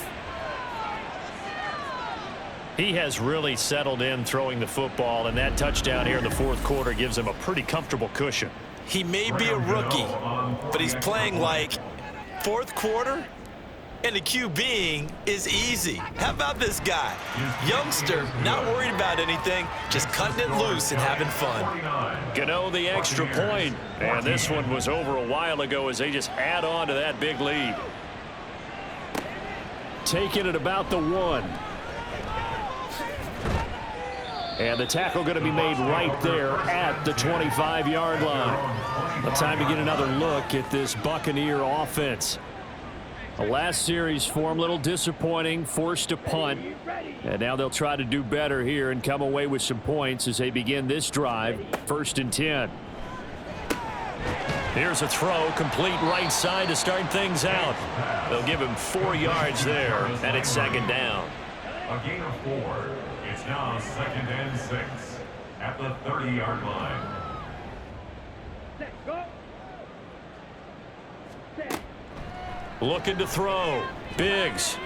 He has really settled in throwing the football, and that touchdown here in the 4th quarter gives him a pretty comfortable cushion. He may be a rookie, but he's playing like 4th quarter, and the QBing is easy. How about this guy? Youngster, not worried about anything, just cutting it loose and having fun. Gano the extra point, and this one was over a while ago as they just add on to that big lead. Taking it about the 1. And the tackle going to be made right there at the 25-yard line. Time to get another look at this Buccaneer offense. The last series for them, a little disappointing, forced a punt. And now they'll try to do better here and come away with some points as they begin this drive. 1st and 10. Here's a throw, complete right side to start things out. They'll give him 4 yards there, and it's 2nd down. A gain of 4. It's now 2nd and 6 at the 30-yard line. Looking to throw. Biggs.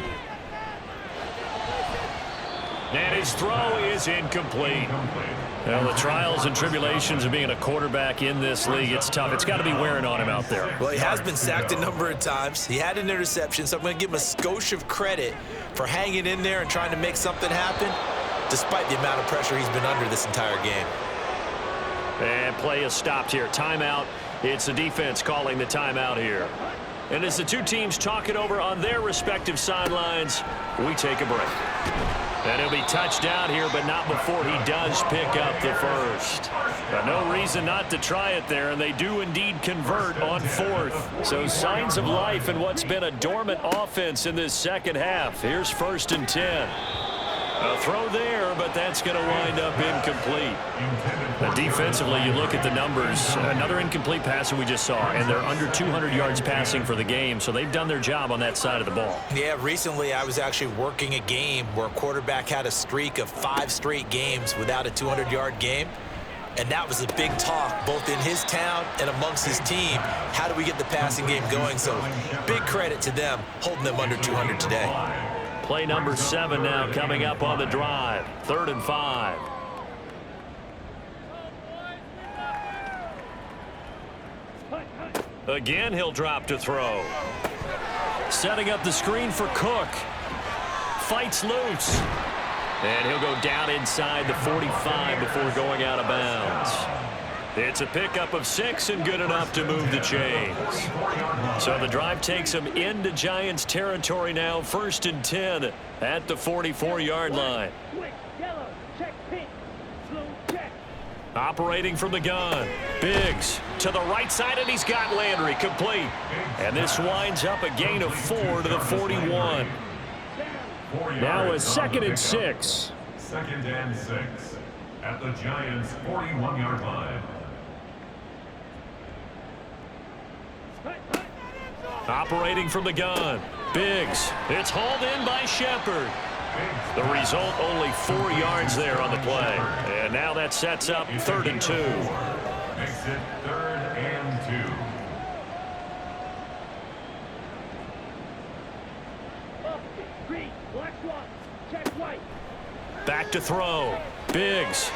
And his throw is incomplete. Well, the trials and tribulations of being a quarterback in this league, it's tough. It's got to be wearing on him out there. Well, he has been sacked a number of times. He had an interception, so I'm going to give him a skosh of credit for hanging in there and trying to make something happen, despite the amount of pressure he's been under this entire game. And play is stopped here. Timeout. It's the defense calling the timeout here. And as the two teams talk it over on their respective sidelines, we take a break. And he'll be touchdown here, but not before he does pick up the first. But no reason not to try it there, and they do indeed convert on 4th. So signs of life in what's been a dormant offense in this second half. Here's 1st and 10. A throw there, but that's going to wind up incomplete. Now, defensively, you look at the numbers. Another incomplete pass that we just saw, and they're under 200 yards passing for the game, so they've done their job on that side of the ball. Yeah, recently I was actually working a game where a quarterback had a streak of 5 straight games without a 200-yard game, and that was a big talk both in his town and amongst his team. How do we get the passing game going? So big credit to them holding them under 200 today. Play number 7 now coming up on the drive. 3rd and 5. Again, he'll drop to throw. Setting up the screen for Cook. Fights loose. And he'll go down inside the 45 before going out of bounds. It's a pickup of 6 and good enough to move the chains. So the drive takes them into Giants territory now. 1st and 10 at the 44-yard line. Operating from the gun. Biggs to the right side, and he's got Landry complete. And this winds up a gain of 4 to the 41. Now a 2nd and 6. 2nd and 6 at the Giants' 41-yard line. Operating from the gun. Biggs. It's hauled in by Shepard. The result, only 4 yards there on the play. And now that sets up 3rd and 2. Makes it 3rd and 2. Back to throw. Biggs.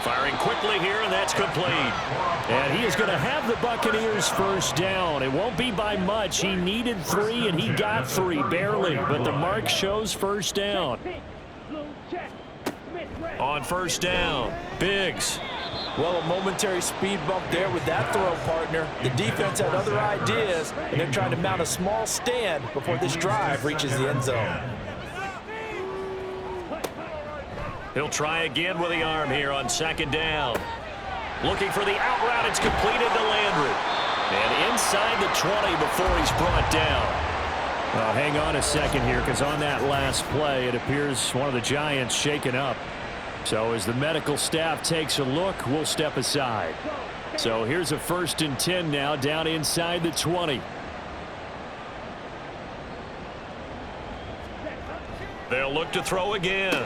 Firing quickly here, and that's complete. And he is going to have the Buccaneers first down. It won't be by much. He needed 3, and he got 3, barely. But the mark shows first down. On 1st down, Biggs. Well, a momentary speed bump there with that throw, partner. The defense had other ideas, and they're trying to mount a small stand before this drive reaches the end zone. He'll try again with the arm here on 2nd down. Looking for the out route. It's completed to Landry. And inside the 20 before he's brought down. Well, hang on a second here, because on that last play, it appears one of the Giants shaken up. So as the medical staff takes a look, we'll step aside. So here's a 1st and 10 now, down inside the 20. They'll look to throw again.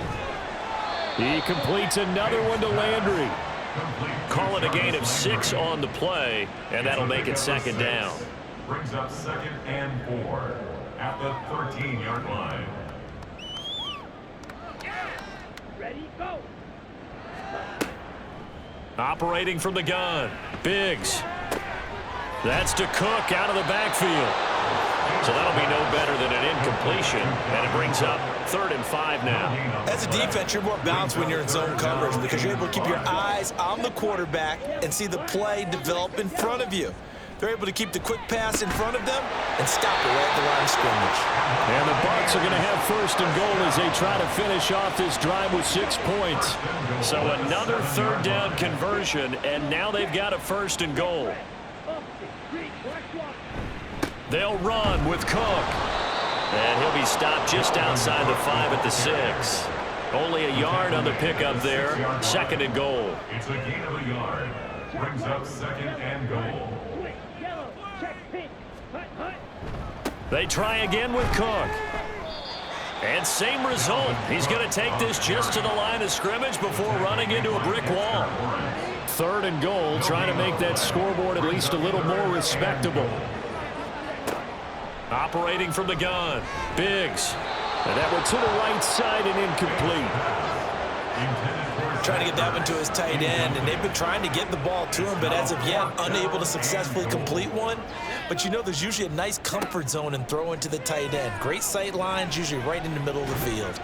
He completes another one to Landry. Call it a gain of 6 on the play, and that'll make it 2nd down. Brings up 2nd and 4 at the 13-yard line. Ready, go. Operating from the gun. Biggs. That's to Cook out of the backfield. So that'll be no better than an incompletion, and it brings up 3rd and 5 now. As a defense, you're more balanced when you're in zone coverage because you're able to keep your eyes on the quarterback and see the play develop in front of you. They're able to keep the quick pass in front of them and stop it right at the line of scrimmage. And the Bucs are going to have 1st and goal as they try to finish off this drive with 6 points. So another 3rd down conversion, and now they've got a 1st and goal. They'll run with Cook. And he'll be stopped just outside the 5 at the 6. Only a yard on the pickup there. 2nd and goal. It's a gain of a yard. Brings up 2nd and goal. They try again with Cook. And same result. He's going to take this just to the line of scrimmage before running into a brick wall. 3rd and goal, trying to make that scoreboard at least a little more respectable. Operating from the gun. Biggs. And that one to the right side and incomplete. Trying to get that one to his tight end, and they've been trying to get the ball to him, but as of yet, unable to successfully complete one. But you know there's usually a nice comfort zone in throwing to the tight end. Great sight lines, usually right in the middle of the field.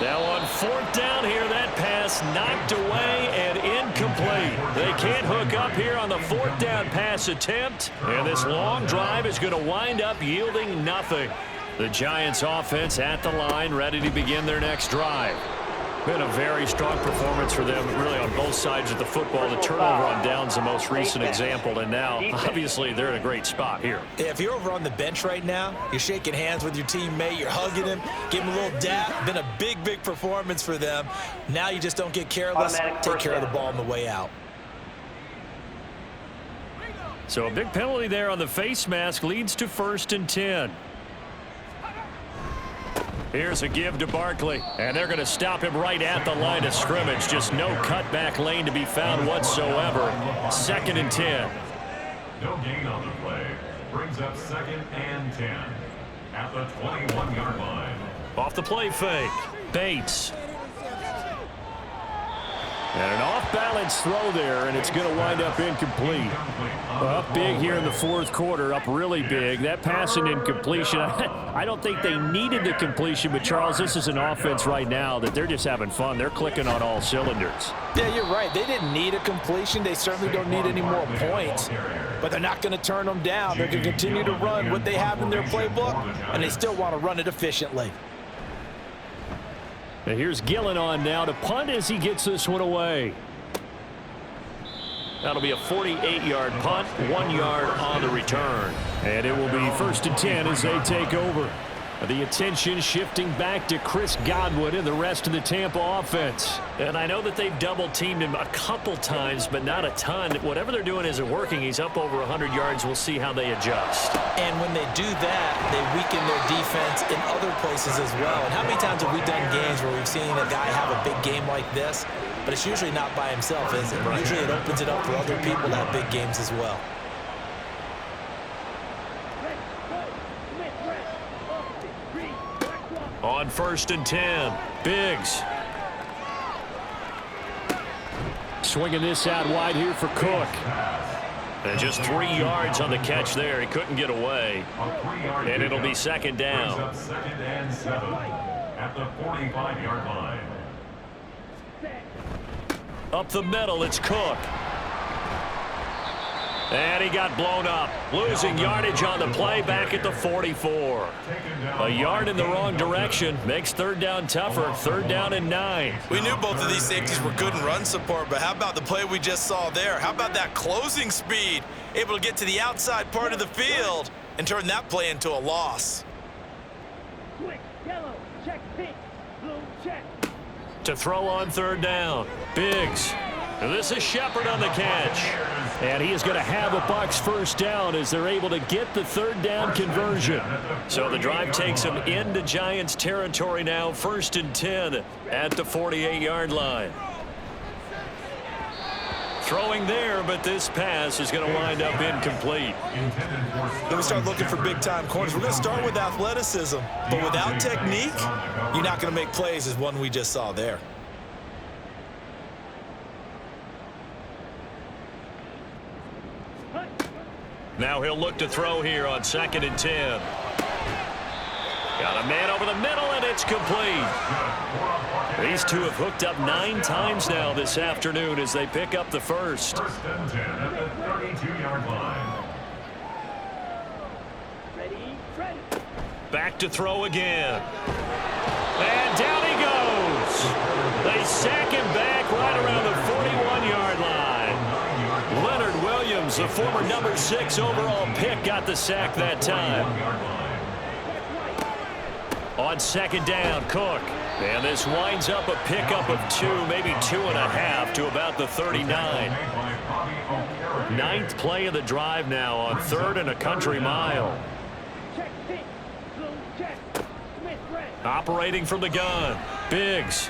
Now on 4th down here, that pass knocked away and incomplete. They can't hook up here on the 4th down pass attempt, and this long drive is going to wind up yielding nothing. The Giants offense at the line, ready to begin their next drive. Been a very strong performance for them, really, on both sides of the football. The turnover on downs the most recent example, and now, obviously, they're in a great spot here. Yeah, if you're over on the bench right now, you're shaking hands with your teammate, you're hugging him, giving him a little dap. Been a big, big performance for them. Now you just don't get careless. Take care of the ball on the way out. So a big penalty there on the face mask leads to 1st and 10. Here's a give to Barkley, and they're going to stop him right at the line of scrimmage. Just no cutback lane to be found whatsoever. 2nd and 10. No gain on the play. Brings up 2nd and 10 at the 21-yard line. Off the play fake. Bates. And an off-balance throw there, and it's going to wind up incomplete. Up big here in the 4th quarter, up really big. That pass and incompletion, I don't think they needed the completion, but Charles, this is an offense right now that they're just having fun. They're clicking on all cylinders. Yeah, you're right. They didn't need a completion. They certainly don't need any more points, but they're not going to turn them down. They're going to continue to run what they have in their playbook, and they still want to run it efficiently. And here's Gillen on now to punt as he gets this one away. That'll be a 48-yard punt, 1 yard on the return. And it will be 1st and 10 as they take over. The attention shifting back to Chris Godwin and the rest of the Tampa offense. And I know that they've double-teamed him a couple times, but not a ton. Whatever they're doing isn't working. He's up over 100 yards. We'll see how they adjust. And when they do that, they weaken their defense in other places as well. And how many times have we done games where we've seen a guy have a big game like this? But it's usually not by himself, is it? Usually it opens it up for other people to have big games as well. On 1st and 10, Biggs. Swinging this out wide here for Cook. And just 3 yards on the catch there. He couldn't get away. And it'll be 2nd down. 2nd and 7 at the 45-yard line. Up the middle, it's Cook. And he got blown up, losing yardage on the play back at the 44. A yard in the wrong direction makes third down tougher. 3rd down and 9. We knew both of these safeties were good in run support, but how about the play we just saw there? How about that closing speed? Able to get to the outside part of the field and turn that play into a loss. Quick, yellow, check pink, blue, check. To throw on 3rd down, Biggs. And this is Shepard on the catch. And he is going to have a Bucs first down as they're able to get the 3rd down conversion. So the drive takes them into Giants territory now, 1st and 10 at the 48-yard line. Throwing there, but this pass is going to wind up incomplete. Then we start looking for big-time corners. We're going to start with athleticism, but without technique, you're not going to make plays as one we just saw there. Now he'll look to throw here on 2nd and 10. Got a man over the middle, and it's complete. These two have hooked up 9 times now this afternoon as they pick up the first. 1st and 10 at the 32-yard line. Ready. Back to throw again. And down he goes. They sack him back right around the 41-yard line. Leonard Williams, the former number 6 overall pick, got the sack that time. On 2nd down, Cook. And this winds up a pickup of 2, maybe 2.5 to about the 39. 9th play of the drive now on 3rd and a country mile. Check pink, blue, check. Smith, red. Operating from the gun, Biggs.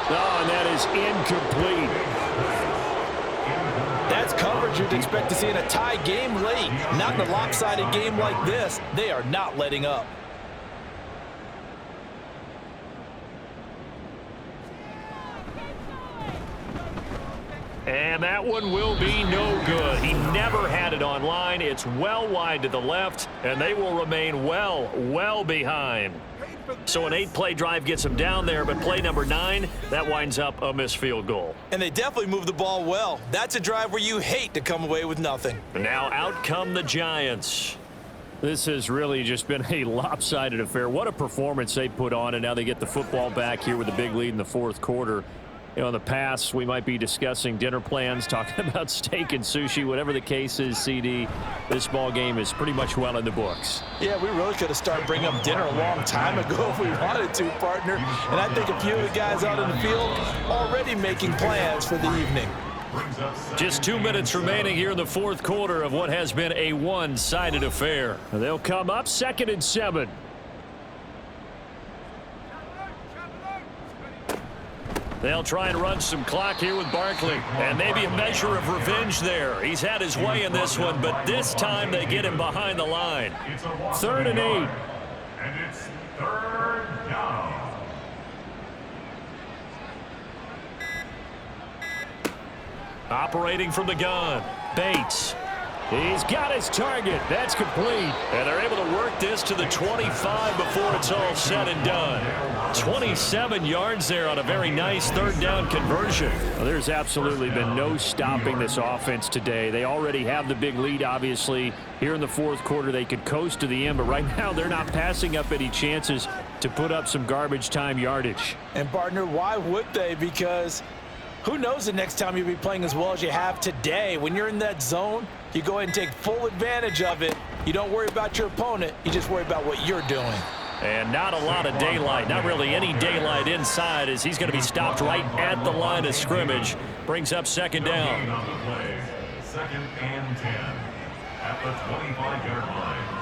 Oh, and that is incomplete. That's coverage you'd expect to see in a tie game late. Not in a lopsided game like this. They are not letting up. And that one will be no good. He never had it on line. It's well wide to the left, and they will remain well behind. So an 8-play drive gets them down there, but play number 9, that winds up a missed field goal. And they definitely moved the ball well. That's a drive where you hate to come away with nothing. And now out come the Giants. This has really just been a lopsided affair. What a performance they put on, and now they get the football back here with a big lead in the 4th quarter. You know, in the past, we might be discussing dinner plans, talking about steak and sushi, whatever the case is, CD. This ball game is pretty much well in the books. Yeah, we really could have started bringing up dinner a long time ago if we wanted to, partner. And I think a few of the guys out in the field already making plans for the evening. Just 2 minutes remaining here in the 4th quarter of what has been a one-sided affair. They'll come up 2nd and 7. They'll try and run some clock here with Barkley. And maybe a measure of revenge there. He's had his way in this one, but this time they get him behind the line. 3rd and 8. And it's 3rd down. Operating from the gun, Bates. He's got his target. That's complete. And they're able to work this to the 25 before it's all said and done. 27 yards there on a very nice 3rd down conversion. Well, there's absolutely been no stopping this offense today. They already have the big lead, obviously. Here in the 4th quarter, they could coast to the end, but right now they're not passing up any chances to put up some garbage time yardage. And, partner, why would they? Because who knows the next time you'll be playing as well as you have today. When you're in that zone, you go ahead and take full advantage of it. You don't worry about your opponent. You just worry about what you're doing. And not a lot of daylight, not really any daylight inside, as he's going to be stopped right at the line of scrimmage. Brings up 2nd down. 2nd and 10 at the 25-yard line.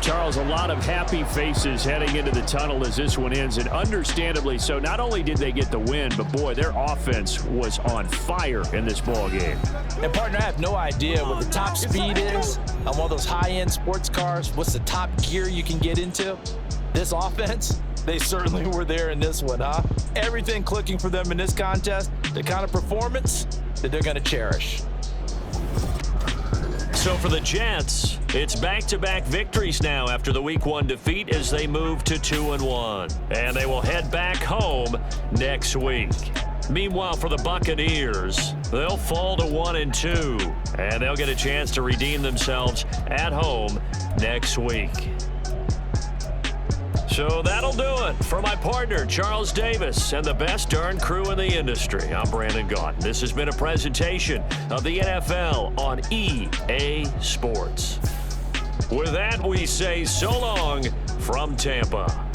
Charles, a lot of happy faces heading into the tunnel as this one ends, and understandably so. Not only did they get the win, but boy, their offense was on fire in this ball game. And, partner, I have no idea what the top speed is on one of those high-end sports cars. What's the top gear you can get into? This offense, they certainly were there in this one, huh? Everything clicking for them in this contest, the kind of performance that they're going to cherish. So for the Jets, it's back-to-back victories now after the Week 1 defeat as they move to 2-1. And they will head back home next week. Meanwhile, for the Buccaneers, they'll fall to 1-2, and they'll get a chance to redeem themselves at home next week. So that'll do it. For my partner, Charles Davis, and the best darn crew in the industry, I'm Brandon Gaughan. This has been a presentation of the NFL on EA Sports. With that, we say so long from Tampa.